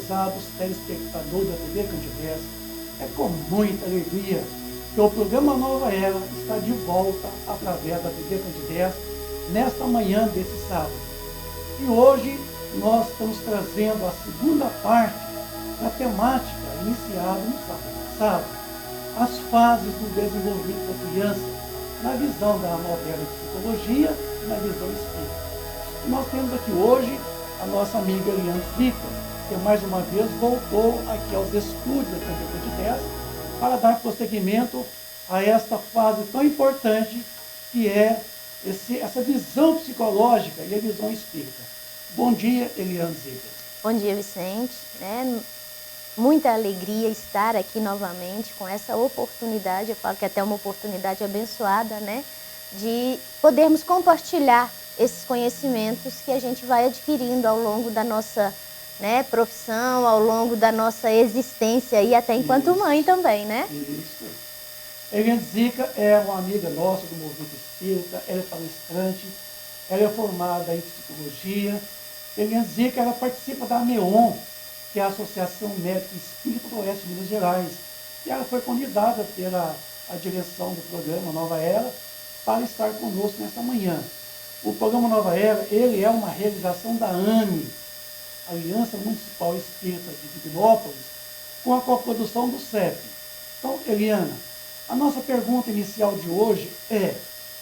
prezados telespectadores da TV Candidez, é com muita alegria que o programa Nova Era está de volta através da TV Candidez nesta manhã desse sábado. E hoje nós estamos trazendo a segunda parte da temática iniciada no sábado passado, as fases do desenvolvimento da criança, na visão da novela de psicologia e na visão espírita. E nós temos aqui hoje a nossa amiga Eliane Zica, que mais uma vez voltou aqui aos estúdios da TV Candidez para dar prosseguimento a esta fase tão importante que é essa visão psicológica e a visão espírita. Bom dia, Eliane Zica. Bom dia, Vicente. Muita alegria estar aqui novamente com essa oportunidade, eu falo que até uma oportunidade abençoada, né? De podermos compartilhar esses conhecimentos que a gente vai adquirindo ao longo da nossa profissão, ao longo da nossa existência e até enquanto mãe também, né? Isso. Eliane Zica é uma amiga nossa do movimento espírita, ela é palestrante, ela é formada em psicologia. Eliane Zica, ela participa da AMEON, que é a Associação Médica Espírita do Oeste de Minas Gerais. E ela foi convidada pela direção do programa Nova Era para estar conosco nesta manhã. O programa Nova Era, ele é uma realização da AME, Aliança Municipal Espírita de Divinópolis, com a coprodução do CEP. Então, Eliana, a nossa pergunta inicial de hoje é: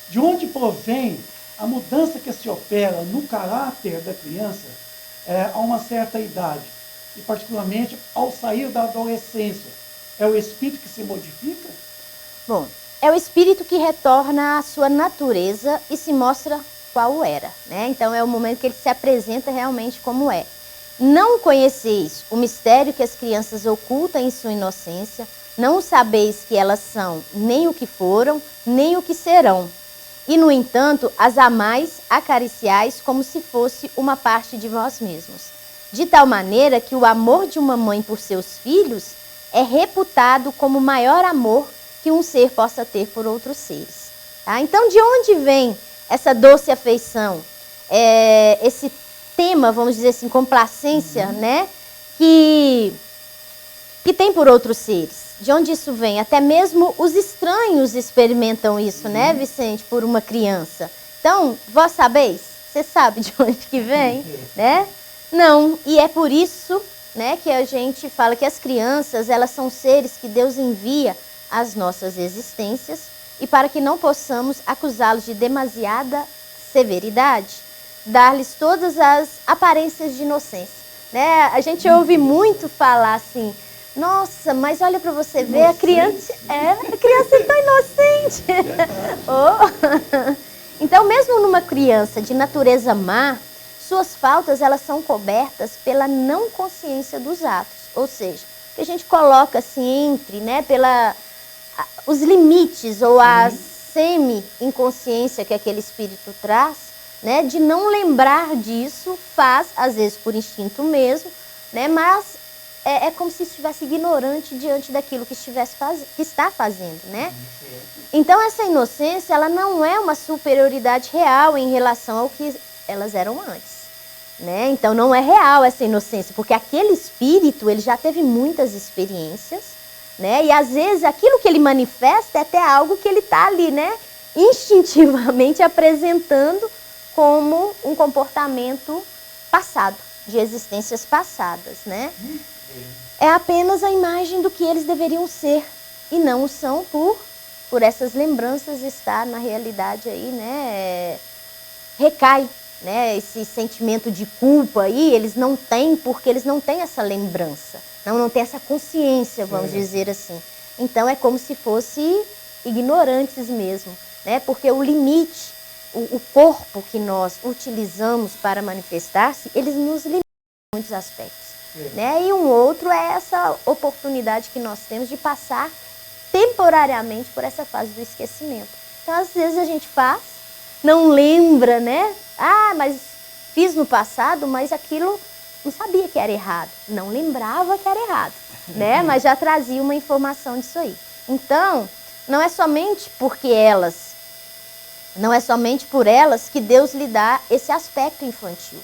de onde provém a mudança que se opera no caráter da criança a uma certa idade? E particularmente ao sair da adolescência, é o espírito que se modifica? Bom, é o espírito que retorna à sua natureza e se mostra qual era, né? Então é o momento que ele se apresenta realmente como é. Não conheceis o mistério que as crianças ocultam em sua inocência, não sabeis que elas são nem o que foram, nem o que serão. E, no entanto, as amais, acariciais como se fosse uma parte de vós mesmos. De tal maneira que o amor de uma mãe por seus filhos é reputado como o maior amor que um ser possa ter por outros seres. Tá? Então, de onde vem essa doce afeição? Esse tema, vamos dizer assim, complacência, né? Que tem por outros seres. De onde isso vem? Até mesmo os estranhos experimentam isso, né, Vicente, por uma criança. Então, vós sabeis? Você sabe de onde que vem, né? Não, e é por isso, né, que a gente fala que as crianças, elas são seres que Deus envia às nossas existências e para que não possamos acusá-los de demasiada severidade, dar-lhes todas as aparências de inocência, né? A gente ouve muito falar assim: nossa, mas olha para você ver, a criança é tão inocente. Oh. Então, mesmo numa criança de natureza má, suas faltas, elas são cobertas pela não consciência dos atos. Ou seja, que a gente coloca assim entre, né, os limites ou a semi-inconsciência que aquele espírito traz, né, de não lembrar disso, faz, às vezes por instinto mesmo, né, mas é como se estivesse ignorante diante daquilo que está fazendo, né? Então, essa inocência, ela não é uma superioridade real em relação ao que elas eram antes. Né? Então não é real essa inocência, porque aquele espírito, ele já teve muitas experiências, né? E às vezes aquilo que ele manifesta é até algo que ele está ali, né, instintivamente apresentando como um comportamento passado, de existências passadas, né? É apenas a imagem do que eles deveriam ser e não o são por essas lembranças estar na realidade aí, né? Recai, né, esse sentimento de culpa aí, eles não têm, porque eles não têm essa lembrança, não têm essa consciência, vamos dizer assim. Então é como se fossem ignorantes mesmo, né, porque o limite, o corpo que nós utilizamos para manifestar-se, eles nos limitam em muitos aspectos. Né? E um outro é essa oportunidade que nós temos de passar temporariamente por essa fase do esquecimento. Então às vezes a gente faz, não lembra, né? Ah, mas fiz no passado, mas aquilo não sabia que era errado. Não lembrava que era errado, né? Mas já trazia uma informação disso aí. Então, não é somente por elas que Deus lhe dá esse aspecto infantil.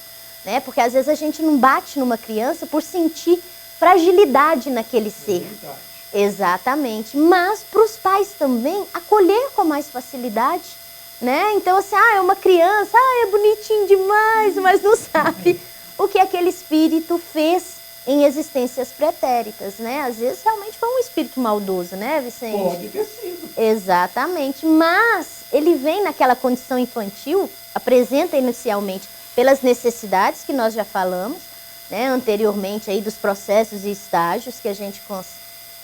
né? Porque às vezes a gente não bate numa criança por sentir fragilidade naquele ser. Verdade. Exatamente. Mas para os pais também acolher com mais facilidade, né? Então assim, é uma criança, é bonitinho demais, mas não sabe o que aquele espírito fez em existências pretéritas, né? Às vezes realmente foi um espírito maldoso, né, Vicente? Pode ter sido. Exatamente, mas ele vem naquela condição infantil, apresenta inicialmente pelas necessidades que nós já falamos, né, anteriormente aí dos processos e estágios que a gente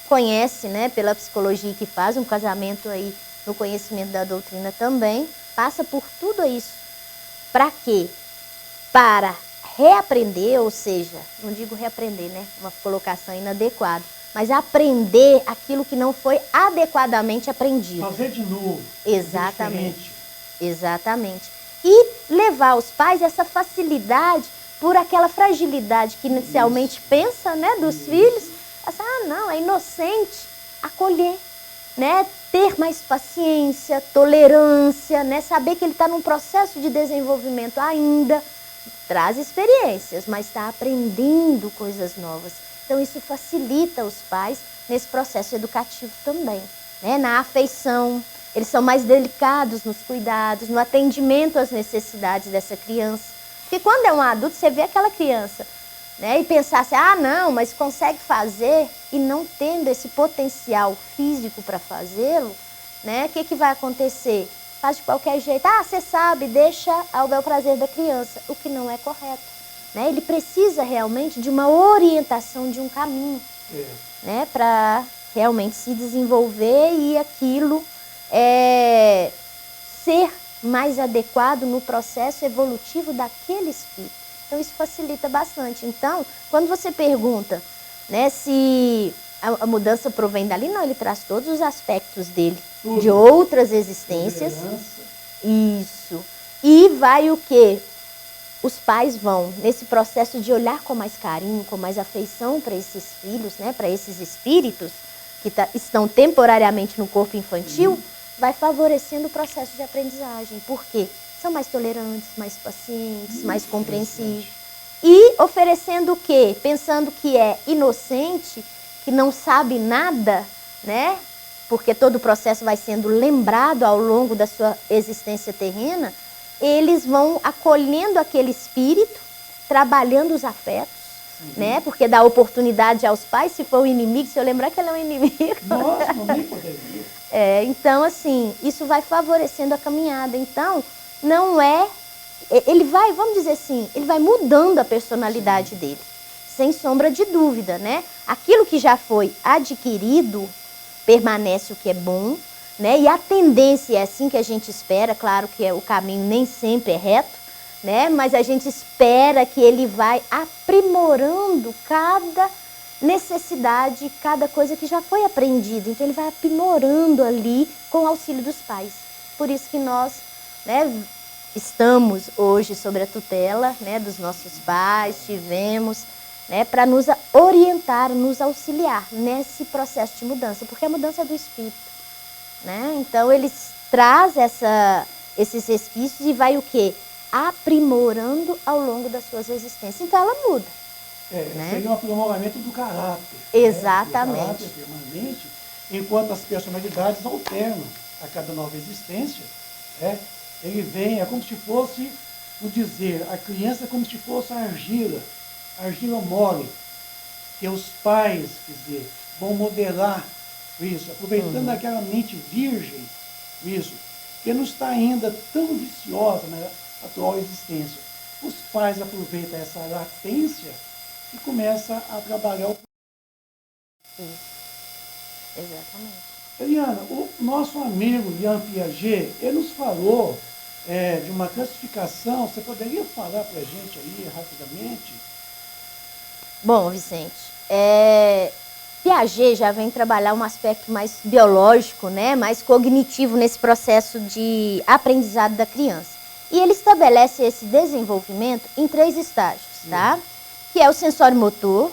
conhece, né, pela psicologia que faz um casamento aí no conhecimento da doutrina também, passa por tudo isso. Para quê? Para reaprender, ou seja, não digo reaprender, né, uma colocação inadequada, mas aprender aquilo que não foi adequadamente aprendido. Fazer de novo. Exatamente. Exatamente. E levar os pais essa facilidade por aquela fragilidade que inicialmente pensa, né, dos filhos. Assim, não, é inocente. Acolher, né, ter mais paciência, tolerância, né, saber que ele está num processo de desenvolvimento ainda. Traz experiências, mas está aprendendo coisas novas. Então isso facilita os pais nesse processo educativo também, né? Na afeição, eles são mais delicados nos cuidados, no atendimento às necessidades dessa criança. Porque quando é um adulto, você vê aquela criança, né, e pensar assim, não, mas consegue fazer, e não tendo esse potencial físico para fazê-lo, né, o que vai acontecer? Faz de qualquer jeito, você sabe, deixa ao bel prazer da criança, o que não é correto. Né? Ele precisa realmente de uma orientação, de um caminho, né, para realmente se desenvolver e aquilo ser mais adequado no processo evolutivo daquele espírito. Então isso facilita bastante. Então, quando você pergunta, né, se a mudança provém dali, não, ele traz todos os aspectos dele, tudo. De outras existências. Isso. E vai o quê? Os pais vão, nesse processo de olhar com mais carinho, com mais afeição para esses filhos, né, para esses espíritos que estão temporariamente no corpo infantil, vai favorecendo o processo de aprendizagem. Por quê? São mais tolerantes, mais pacientes, mais compreensivos. E oferecendo o quê? Pensando que é inocente, que não sabe nada, né? Porque todo o processo vai sendo lembrado ao longo da sua existência terrena, eles vão acolhendo aquele espírito, trabalhando os afetos, né? Porque dá oportunidade aos pais, se for o inimigo, se eu lembrar que ele é um inimigo. Nossa, não nem poderia. Então, assim, isso vai favorecendo a caminhada. Então, não é... Ele vai, vamos dizer assim, ele vai mudando a personalidade dele, sem sombra de dúvida, né? Aquilo que já foi adquirido, permanece o que é bom, né? E a tendência é assim que a gente espera, claro que o caminho nem sempre é reto, né? Mas a gente espera que ele vai aprimorando cada necessidade, cada coisa que já foi aprendida. Então ele vai aprimorando ali com o auxílio dos pais. Por isso que nós, né, estamos hoje sob a tutela, né, dos nossos pais, tivemos, né, para nos orientar, nos auxiliar nesse processo de mudança, porque a mudança é do espírito, né? Então eles traz esses resquícios e vai o quê? Aprimorando ao longo das suas existências. Então ela muda. Né? Seria um aprimoramento do caráter. Exatamente. Né? Do caráter permanente, enquanto as personalidades alternam a cada nova existência. Né? Ele vem, é como se fosse, vou dizer, a criança é como se fosse a argila mole, que os pais, quer dizer, vão modelar isso, aproveitando aquela mente virgem, isso, que não está ainda tão viciosa na atual existência. Os pais aproveitam essa latência e começam a trabalhar o... Exatamente. Eliana, o nosso amigo Jean Piaget, ele nos falou de uma classificação, você poderia falar para a gente aí rapidamente? Bom, Vicente, Piaget já vem trabalhar um aspecto mais biológico, né, mais cognitivo nesse processo de aprendizado da criança. E ele estabelece esse desenvolvimento em 3 estágios, tá? Que é o sensório motor,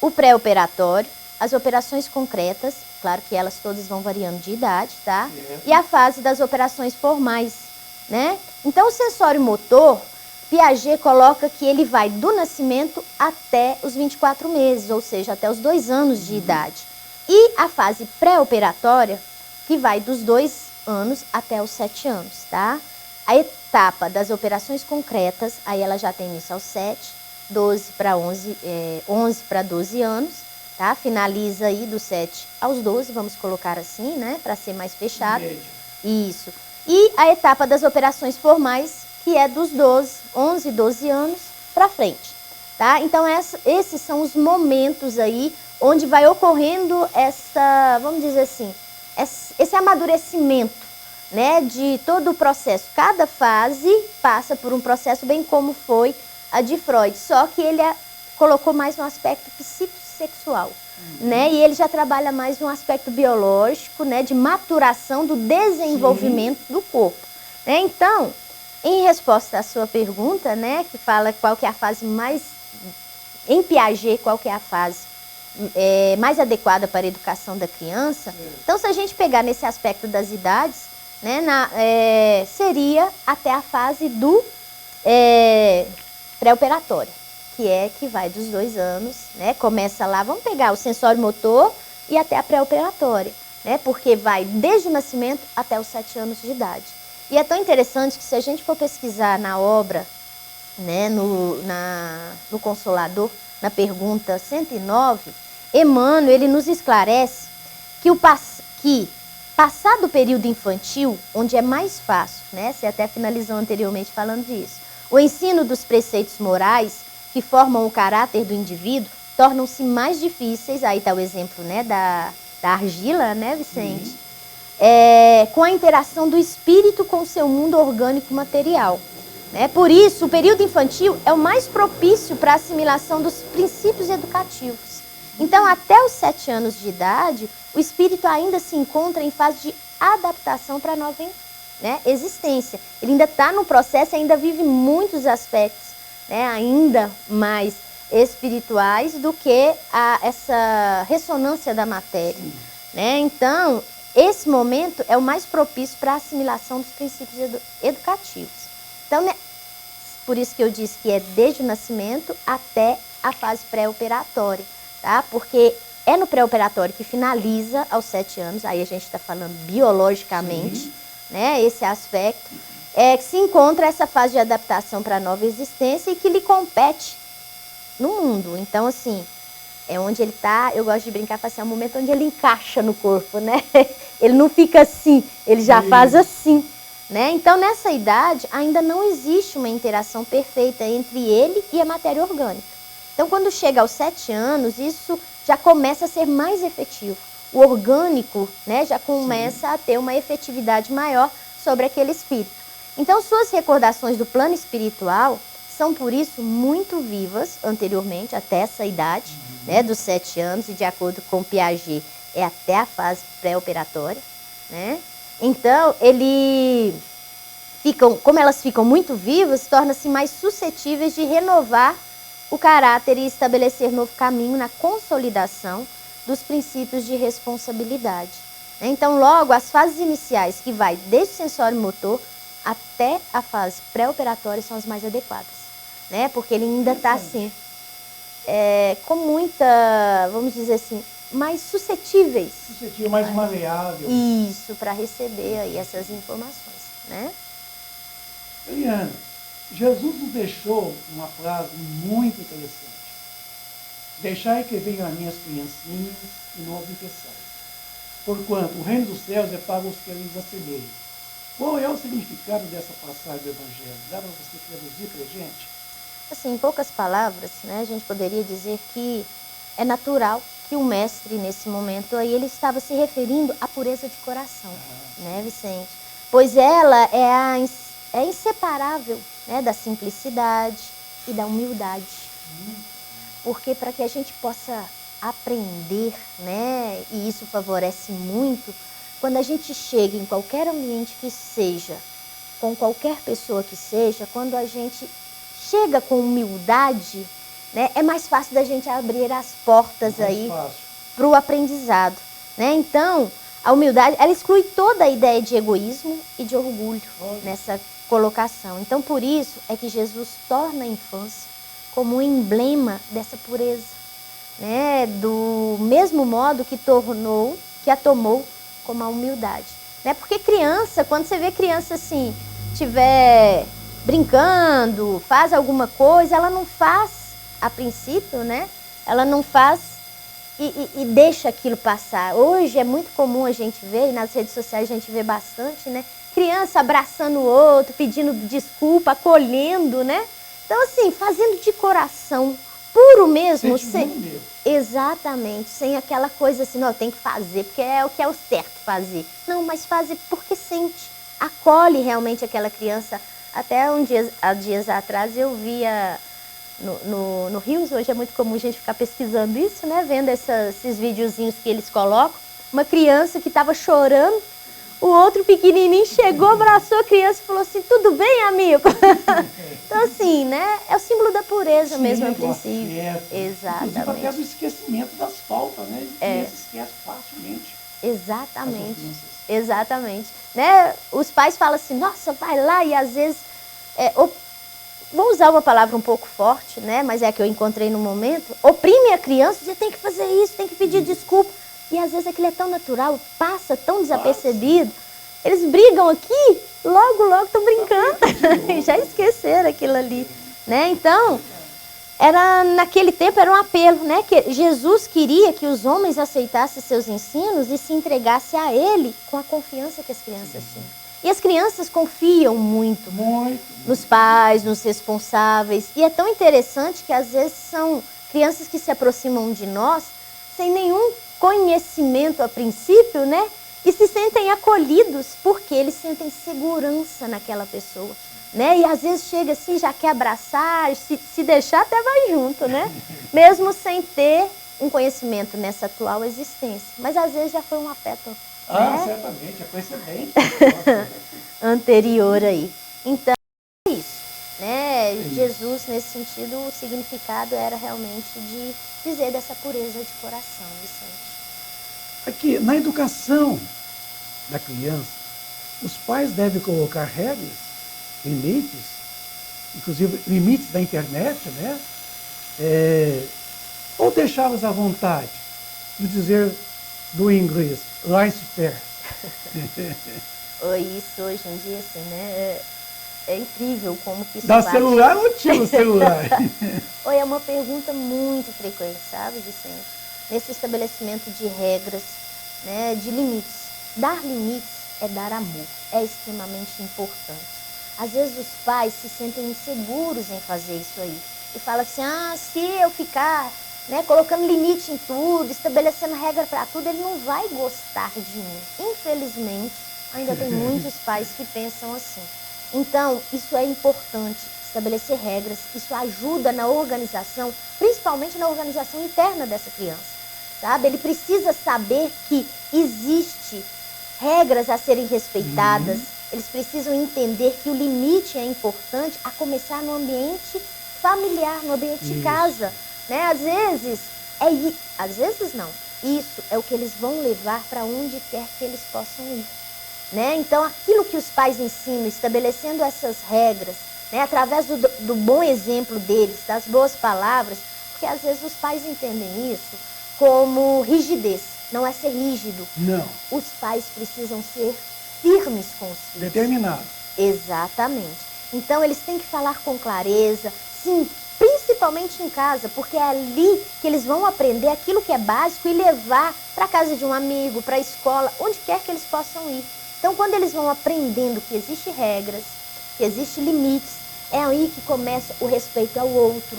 o pré-operatório, as operações concretas, claro que elas todas vão variando de idade, tá? E a fase das operações formais, né? Então o sensório motor Piaget coloca que ele vai do nascimento até os 24 meses, ou seja, até os 2 anos de idade. E a fase pré-operatória, que vai dos 2 anos até os 7 anos, tá? A etapa das operações concretas, aí ela já tem início aos 7, 11 para 12 anos, tá? Finaliza aí dos 7 aos 12, vamos colocar assim, né? Para ser mais fechado. Isso. E a etapa das operações formais, que é dos 11, 12 anos para frente, tá? Então, esses são os momentos aí onde vai ocorrendo essa, vamos dizer assim, esse amadurecimento, né, de todo o processo. Cada fase passa por um processo, bem como foi a de Freud, só que ele colocou mais no aspecto psicossexual, né, e ele já trabalha mais no aspecto biológico, né, de maturação do desenvolvimento do corpo, né? Então, em resposta à sua pergunta, né, que fala qual que é a fase mais, em Piaget, qual que é a fase mais adequada para a educação da criança, então se a gente pegar nesse aspecto das idades, né, seria até a fase do pré-operatório, que vai dos 2 anos, né, começa lá, vamos pegar o sensório motor e até a pré-operatória, né, porque vai desde o nascimento até os 7 anos de idade. E é tão interessante que se a gente for pesquisar na obra, né, no Consolador, na pergunta 109, Emmanuel, ele nos esclarece que passado o período infantil, onde é mais fácil, né, você até finalizou anteriormente falando disso, o ensino dos preceitos morais que formam o caráter do indivíduo tornam-se mais difíceis, aí está o exemplo, né, da argila, né, Vicente? Com a interação do espírito com o seu mundo orgânico material. Né? Por isso, o período infantil é o mais propício para a assimilação dos princípios educativos. Então, até os 7 anos de idade, o espírito ainda se encontra em fase de adaptação para a nova, né, existência. Ele ainda está no processo, ainda vive muitos aspectos, né, ainda mais espirituais do que essa ressonância da matéria. Né? Então, esse momento é o mais propício para a assimilação dos princípios educativos. Então, né, por isso que eu disse que é desde o nascimento até a fase pré-operatória, tá? Porque é no pré-operatório que finaliza aos 7 anos, aí a gente está falando biologicamente, né, esse aspecto, que se encontra essa fase de adaptação para a nova existência e que lhe compete no mundo. Então, assim, é onde ele está, eu gosto de brincar, assim, é o momento onde ele encaixa no corpo, né? Ele não fica assim, ele já faz assim, né? Então, nessa idade, ainda não existe uma interação perfeita entre ele e a matéria orgânica. Então, quando chega aos 7 anos, isso já começa a ser mais efetivo. O orgânico, né, já começa a ter uma efetividade maior sobre aquele espírito. Então, suas recordações do plano espiritual são, por isso, muito vivas anteriormente, até essa idade, né, dos 7 anos, e de acordo com Piaget, é até a fase pré-operatória, né? Então, como elas ficam muito vivas, tornam-se mais suscetíveis de renovar o caráter e estabelecer novo caminho na consolidação dos princípios de responsabilidade. Então, logo, as fases iniciais, que vai desde o sensório motor até a fase pré-operatória, são as mais adequadas, né? Porque ele ainda está assim, com muita, vamos dizer assim, mais suscetíveis. Suscetível, mais maleável. Isso, para receber aí essas informações, né? Eliana, Jesus nos deixou uma frase muito interessante. Deixai que venham as minhas criancinhas e não as impeçais. Porquanto o reino dos céus é para os que lhes assemelham. Qual é o significado dessa passagem do Evangelho? Dá para você traduzir para a gente? Assim, em poucas palavras, né, a gente poderia dizer que é natural que o mestre, nesse momento aí, ele estava se referindo à pureza de coração, né, Vicente? Pois ela é inseparável, né, da simplicidade e da humildade. Porque para que a gente possa aprender, né, e isso favorece muito, quando a gente chega em qualquer ambiente que seja, com qualquer pessoa que seja, quando a gente chega com humildade, né, é mais fácil da gente abrir as portas aí para o aprendizado, né? Então, a humildade, ela exclui toda a ideia de egoísmo e de orgulho colocação. Então, por isso é que Jesus torna a infância como um emblema dessa pureza, né? Do mesmo modo que a tomou como a humildade, né? Porque criança, quando você vê criança assim, tiver brincando, faz alguma coisa, ela não faz a princípio, né? Ela não faz e deixa aquilo passar. Hoje é muito comum a gente ver, e nas redes sociais a gente vê bastante, né? Criança abraçando o outro, pedindo desculpa, acolhendo, né? Então, assim, fazendo de coração, puro mesmo. Mesmo. Exatamente, sem aquela coisa assim, não, tem que fazer, porque é o que é o certo fazer. Não, mas fazer porque sente, acolhe realmente aquela criança. Até há dias atrás eu via no Rios, hoje é muito comum a gente ficar pesquisando isso, né? Vendo esses videozinhos que eles colocam. Uma criança que estava chorando, o outro pequenininho chegou, abraçou a criança e falou assim, tudo bem, amigo? Então, assim, né? É o símbolo da pureza. Sim, mesmo, a princípio. Exatamente. Inclusive até do esquecimento das faltas, né? As crianças esquecem facilmente. Exatamente. Exatamente. Né? Os pais falam assim, nossa, vai lá, e às vezes... vou usar uma palavra um pouco forte, né? Mas é a que eu encontrei no momento. Oprime a criança, você tem que fazer isso, tem que pedir desculpa. E às vezes aquilo é tão natural, passa tão desapercebido. Eles brigam aqui, logo estão brincando. Já esqueceram aquilo ali, né? Então, naquele tempo era um apelo, né? Que Jesus queria que os homens aceitassem seus ensinos e se entregassem a ele com a confiança que as crianças tinham. E as crianças confiam muito nos pais, nos responsáveis. E é tão interessante que às vezes são crianças que se aproximam de nós sem nenhum conhecimento a princípio, né? E se sentem acolhidos porque eles sentem segurança naquela pessoa, né? E às vezes chega assim, já quer abraçar, se deixar até vai junto, né? Mesmo sem ter um conhecimento nessa atual existência. Mas às vezes já foi um afeto, né? Certamente, é precedente. Anterior aí. Então, é isso, né? Jesus, nesse sentido, o significado era realmente de dizer dessa pureza de coração, Vicente. Aqui, na educação da criança, os pais devem colocar regras, limites, inclusive limites da internet, né? Ou deixá-los à vontade, de dizer do inglês, laissez-faire. Isso hoje em dia, assim, né? É incrível como que isso dá celular ou tira o celular? É uma pergunta muito frequente, sabe, Vicente? Nesse estabelecimento de regras, né, de limites. Dar limites é dar amor, é extremamente importante. Às vezes os pais se sentem inseguros em fazer isso aí. E falam assim, se eu ficar, né, colocando limite em tudo, estabelecendo regra para tudo, ele não vai gostar de mim. Infelizmente, ainda tem muitos pais que pensam assim. Então, isso é importante, estabelecer regras, isso ajuda na organização, principalmente na organização interna dessa criança, sabe? Ele precisa saber que existe regras a serem respeitadas, eles precisam entender que o limite é importante, a começar no ambiente familiar, no ambiente de casa, né? Às vezes não, isso é o que eles vão levar para onde quer que eles possam ir. Né? Então, aquilo que os pais ensinam, estabelecendo essas regras, né? Através do bom exemplo deles, das boas palavras, porque às vezes os pais entendem isso como rigidez, não é ser rígido. Não. Os pais precisam ser firmes com os filhos. Determinados. Exatamente. Então, eles têm que falar com clareza, sim, principalmente em casa, porque é ali que eles vão aprender aquilo que é básico e levar para a casa de um amigo, para a escola, onde quer que eles possam ir. Então, quando eles vão aprendendo que existem regras, que existem limites, é aí que começa o respeito ao outro,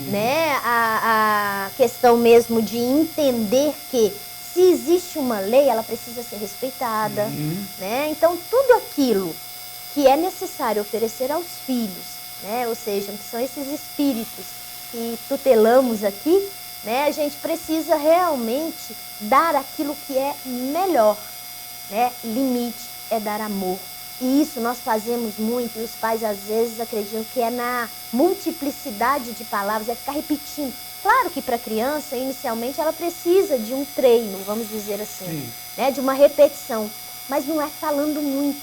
né? A questão mesmo de entender que se existe uma lei, ela precisa ser respeitada, né? Então, tudo aquilo que é necessário oferecer aos filhos, né? Ou seja, que são esses espíritos que tutelamos aqui, né? A gente precisa realmente dar aquilo que é melhor. Né? Limite é dar amor. E isso nós fazemos muito, e os pais às vezes acreditam que é na multiplicidade de palavras, é ficar repetindo. Claro que para a criança, inicialmente, ela precisa de um treino, vamos dizer assim, né? De uma repetição, mas não é falando muito.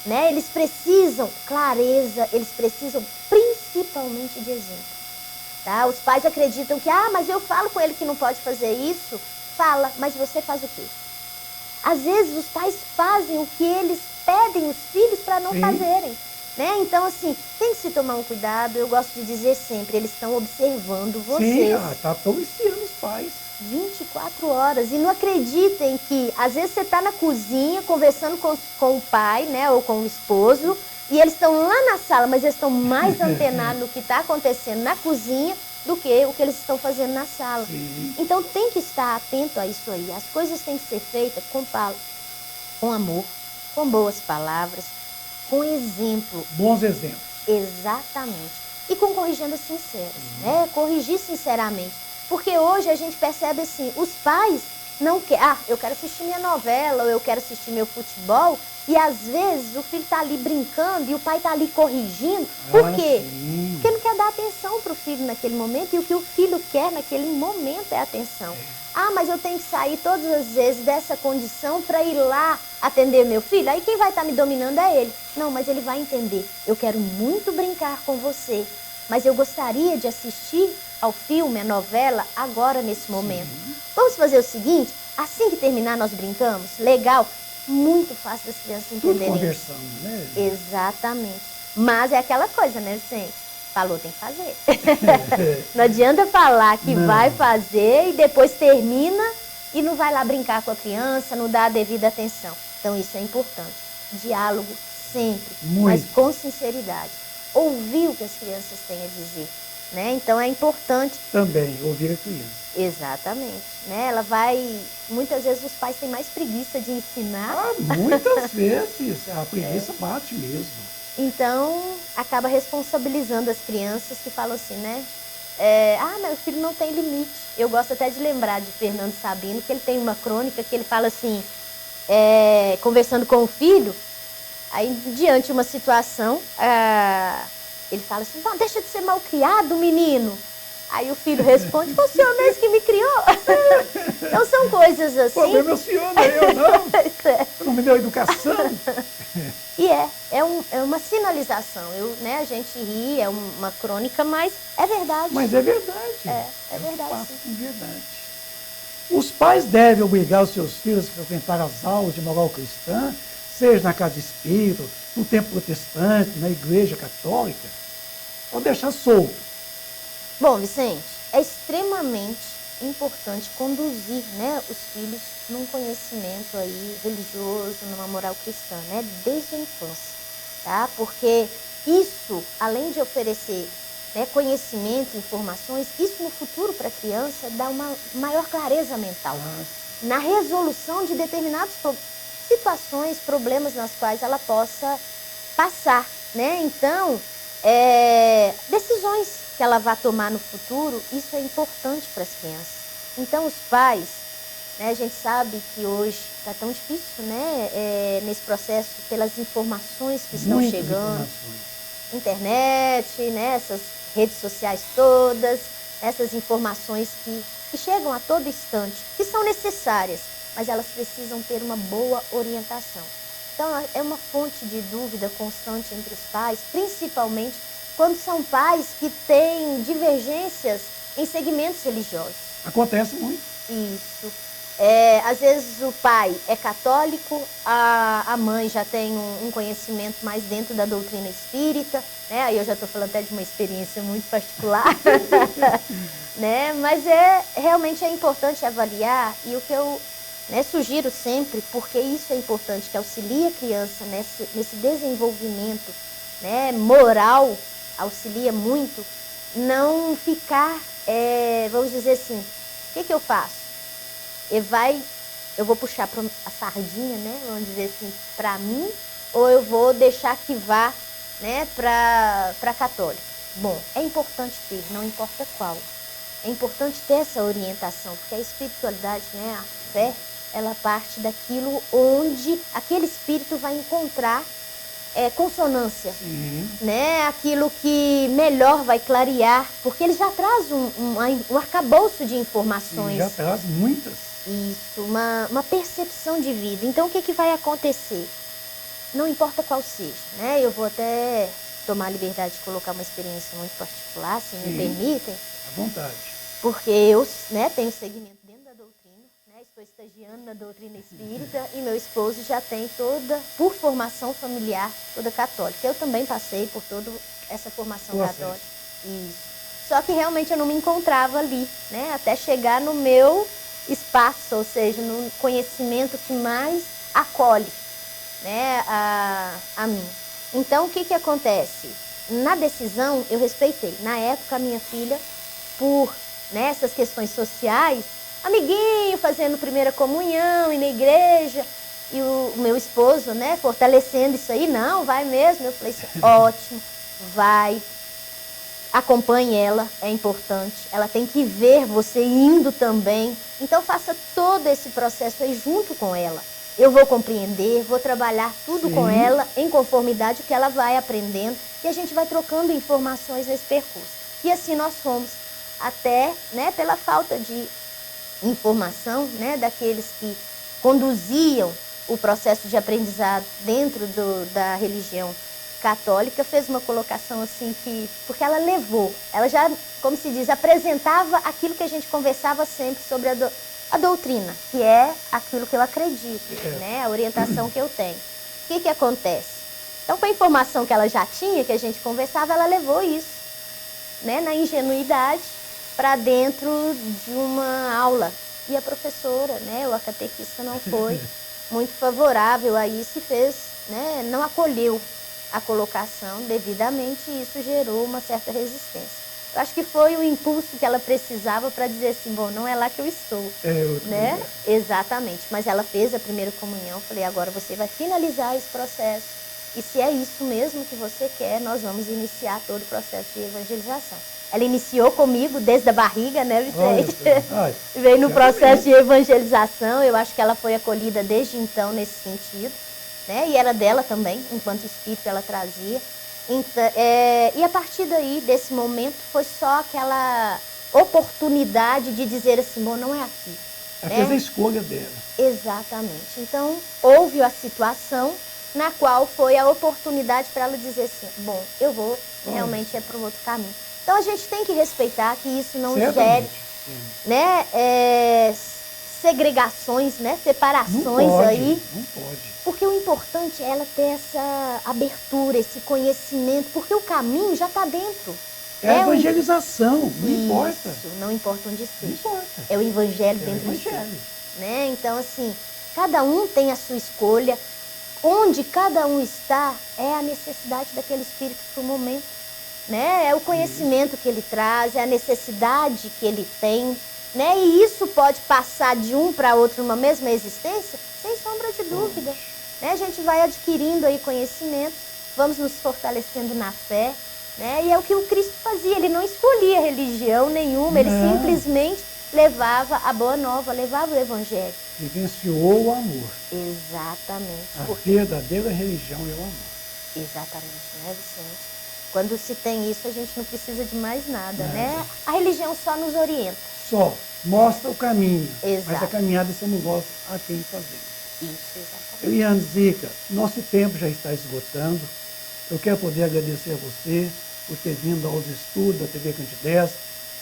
né? Eles precisam clareza, eles precisam principalmente de exemplo. Tá? Os pais acreditam que, mas eu falo com ele que não pode fazer isso. Fala, mas você faz o quê? Às vezes os pais fazem o que eles pedem os filhos para não fazerem. Né? Então, assim, tem que se tomar um cuidado. Eu gosto de dizer sempre, eles estão observando vocês. Sim, estão viciando os pais. 24 horas. E não acreditem que, às vezes, você está na cozinha conversando com o pai, né, ou com o esposo, e eles estão lá na sala, mas eles estão mais antenados no que está acontecendo na cozinha do que o que eles estão fazendo na sala. Sim. Então, tem que estar atento a isso aí. As coisas têm que ser feitas com amor, com boas palavras, com exemplo. Bons exemplos. Exatamente. E com corrigendas sinceras, né? Corrigir sinceramente. Porque hoje a gente percebe assim, os pais não querem, eu quero assistir minha novela, ou eu quero assistir meu futebol, e às vezes o filho está ali brincando e o pai está ali corrigindo. Por quê? Sim. Porque não quer dar atenção para o filho naquele momento, e o que o filho quer naquele momento é atenção. Mas eu tenho que sair todas as vezes dessa condição para ir lá atender meu filho? Aí quem vai estar me dominando é ele. Não, mas ele vai entender. Eu quero muito brincar com você, mas eu gostaria de assistir ao filme, a novela, agora nesse momento. Vamos fazer o seguinte, assim que terminar nós brincamos? Legal? Muito fácil das crianças entenderem. Tudo conversando, né? Exatamente. Mas é aquela coisa, né, Vicente? Falou, tem que fazer. Não adianta falar que vai fazer e depois termina e não vai lá brincar com a criança, não dá a devida atenção. Então isso é importante. Diálogo sempre, mas com sinceridade. Ouvir o que as crianças têm a dizer. Né? Então é importante também ouvir a criança. Exatamente, né? Ela vai, muitas vezes os pais têm mais preguiça de ensinar. Muitas vezes a preguiça bate mesmo. Então acaba responsabilizando as crianças que falam assim, né? Meu filho não tem limite. Eu gosto até de lembrar de Fernando Sabino, que ele tem uma crônica que ele fala assim, conversando com o filho, aí diante de uma situação, ele fala assim, deixa de ser malcriado, menino. Aí o filho responde, foi o senhor mesmo que me criou. Então são coisas assim. Pô, meu senhor, não é eu não. Você não me deu educação. E é uma sinalização. A gente ri, é uma crônica, mas é verdade. Mas é verdade. É verdade. É verdade. Os pais devem obrigar os seus filhos a frequentar as aulas de moral cristã, seja na casa espírita, no templo protestante, na igreja católica, ou deixar solto? Bom, Vicente, é extremamente importante conduzir, né, os filhos num conhecimento aí religioso, numa moral cristã, né, desde a infância, tá? Porque isso, além de oferecer, né, conhecimento, informações, isso no futuro para a criança dá uma maior clareza mental na resolução de determinadas situações, problemas nas quais ela possa passar, né? Então, decisões que ela vai tomar no futuro, isso é importante para as crianças. Então, os pais, né, a gente sabe que hoje está tão difícil, né, nesse processo, pelas informações que estão chegando, internet, né, essas redes sociais todas, essas informações que chegam a todo instante, que são necessárias, mas elas precisam ter uma boa orientação. Então, é uma fonte de dúvida constante entre os pais, principalmente quando são pais que têm divergências em segmentos religiosos. Acontece muito. Isso. Às vezes o pai é católico, a mãe já tem um conhecimento mais dentro da doutrina espírita, né? Aí eu já estou falando até de uma experiência muito particular, né? Mas realmente é importante avaliar, e o que eu sugiro sempre, porque isso é importante, que auxilia a criança nesse desenvolvimento, né, moral, auxilia muito, não ficar, vamos dizer assim, o que eu faço? Eu vou puxar a sardinha, né, vamos dizer assim, para mim, ou eu vou deixar que vá, né, para católico. Bom, é importante ter, não importa qual. É importante ter essa orientação, porque a espiritualidade, né, a fé, ela parte daquilo onde aquele espírito vai encontrar consonância, né? Aquilo que melhor vai clarear, porque ele já traz um arcabouço de informações. Já traz muitas. Isso, uma percepção de vida. Então, o que vai acontecer? não importa qual seja, né? Eu vou até tomar a liberdade de colocar uma experiência muito particular, se me permitem. À vontade. Porque eu, né, tenho segmento dentro da doutrina, né? Estou estagiando na doutrina espírita e meu esposo já tem toda, por formação familiar, toda católica. Eu também passei por toda essa formação católica. Isso. Só que realmente eu não me encontrava ali, né? Até chegar no meu espaço, ou seja, no conhecimento que mais acolhe, né, a mim. Então, o que acontece? Na decisão, eu respeitei. Na época, a minha filha, por, né, essas questões sociais, amiguinho fazendo primeira comunhão e na igreja, e o meu esposo, né, fortalecendo isso aí, não, vai mesmo. Eu falei assim, ótimo, vai. Acompanhe ela, é importante. Ela tem que ver você indo também. Então, faça todo esse processo aí junto com ela. Eu vou compreender, vou trabalhar tudo com ela, em conformidade, o que ela vai aprendendo. E a gente vai trocando informações nesse percurso. E assim nós fomos. Até, né, pela falta de informação, né, daqueles que conduziam o processo de aprendizado dentro da religião católica, fez uma colocação assim que, porque ela levou, ela já, como se diz, apresentava aquilo que a gente conversava sempre sobre a doutrina, que é aquilo que eu acredito, né, a orientação que eu tenho. O que acontece? Então, com a informação que ela já tinha, que a gente conversava, ela levou isso, né, na ingenuidade, para dentro de uma aula. E a professora, né, ou a catequista não foi muito favorável a isso e fez, né, não acolheu a colocação devidamente, e isso gerou uma certa resistência. Eu acho que foi o impulso que ela precisava para dizer assim, bom, não é lá que eu estou, né? Exatamente, mas ela fez a primeira comunhão, falei, agora você vai finalizar esse processo, e se é isso mesmo que você quer, nós vamos iniciar todo o processo de evangelização. Ela iniciou comigo desde a barriga, né, Vicente? Veio no processo de evangelização, eu acho que ela foi acolhida desde então nesse sentido, né? E era dela também, enquanto espírito ela trazia. Então, e a partir daí, desse momento, foi só aquela oportunidade de dizer assim, bom, não é aqui. Ela fez a escolha dela. Exatamente. Então, houve a situação na qual foi a oportunidade para ela dizer assim, bom, eu vou realmente para um outro caminho. Então, a gente tem que respeitar que isso não gere, né, segregações, né, separações aí. Não pode. Porque o importante é ela ter essa abertura, esse conhecimento, porque o caminho já está dentro. É a evangelização, não importa. Isso, não importa onde esteja. Não importa. É o evangelho dentro de si. Né? Então, assim, cada um tem a sua escolha. Onde cada um está é a necessidade daquele espírito para o momento. Né? É o conhecimento que ele traz, é a necessidade que ele tem. Né? E isso pode passar de um para outro numa mesma existência, sem sombra de dúvida. Né? A gente vai adquirindo aí conhecimento, vamos nos fortalecendo na fé, né? E é o que o Cristo fazia, ele não escolhia religião nenhuma, ele simplesmente levava a boa nova, levava o evangelho. Vivenciou o amor. Exatamente. A verdadeira religião é o amor. Exatamente, né, Vicente? Quando se tem isso, a gente não precisa de mais nada, né? A religião só nos orienta. Só mostra o caminho, Exato. Mas a caminhada somos nós a quem fazemos. Isso, exatamente. Eliane Zica, nosso tempo já está esgotando. Eu quero poder agradecer a você por ter vindo aos estudos da TV Cantidez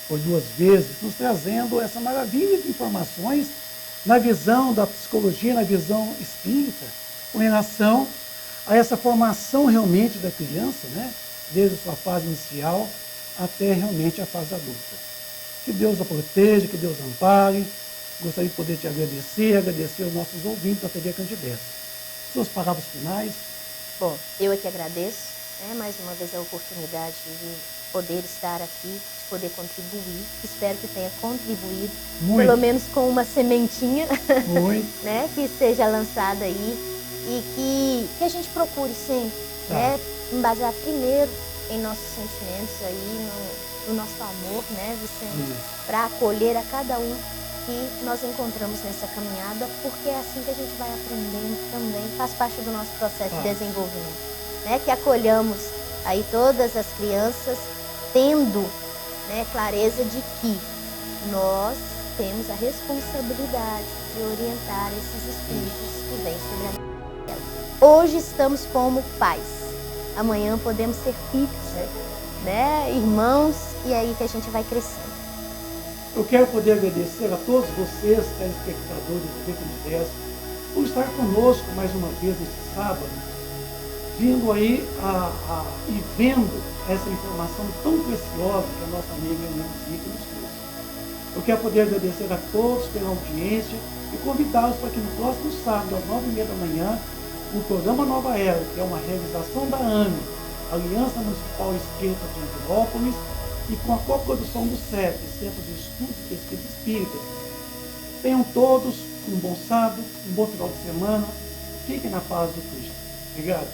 por 2 vezes, nos trazendo essa maravilha de informações na visão da psicologia, na visão espírita, com relação a essa formação realmente da criança, né? Desde a sua fase inicial até realmente a fase adulta. Que Deus a proteja, que Deus a ampare. Gostaria de poder te agradecer aos nossos ouvintes da TV Cantidez. Suas palavras finais. Bom, eu é que agradeço, né, mais uma vez a oportunidade de poder estar aqui, de poder contribuir. Espero que tenha contribuído, pelo menos com uma sementinha, né, que seja lançada aí e que a gente procure sempre, né, embasar primeiro em nossos sentimentos aí, no nosso amor, né, Vicente, para acolher a cada um que nós encontramos nessa caminhada, porque é assim que a gente vai aprendendo também, faz parte do nosso processo de desenvolvimento, né, que acolhamos aí todas as crianças, tendo, né, clareza de que nós temos a responsabilidade de orientar esses espíritos que vêm sobre a vida. Hoje estamos como pais, amanhã podemos ser filhos, né? Irmãos, e é aí que a gente vai crescendo. Eu quero poder agradecer a todos vocês, telespectadores do P10, por estar conosco mais uma vez nesse sábado, vindo aí e vendo essa informação tão preciosa que a nossa amiga Eliane Zica nos trouxe. Eu quero poder agradecer a todos pela audiência e convidá-los para que no próximo sábado, às 9h30 da manhã, o programa Nova Era, que é uma realização da AME, Aliança Municipal Espírita de Angelópolis, e com a coprodução do CEP, Centro de Estudos e Pesquisa Espíritas. Tenham todos um bom sábado, um bom final de semana. Fiquem na paz do Cristo. Obrigado.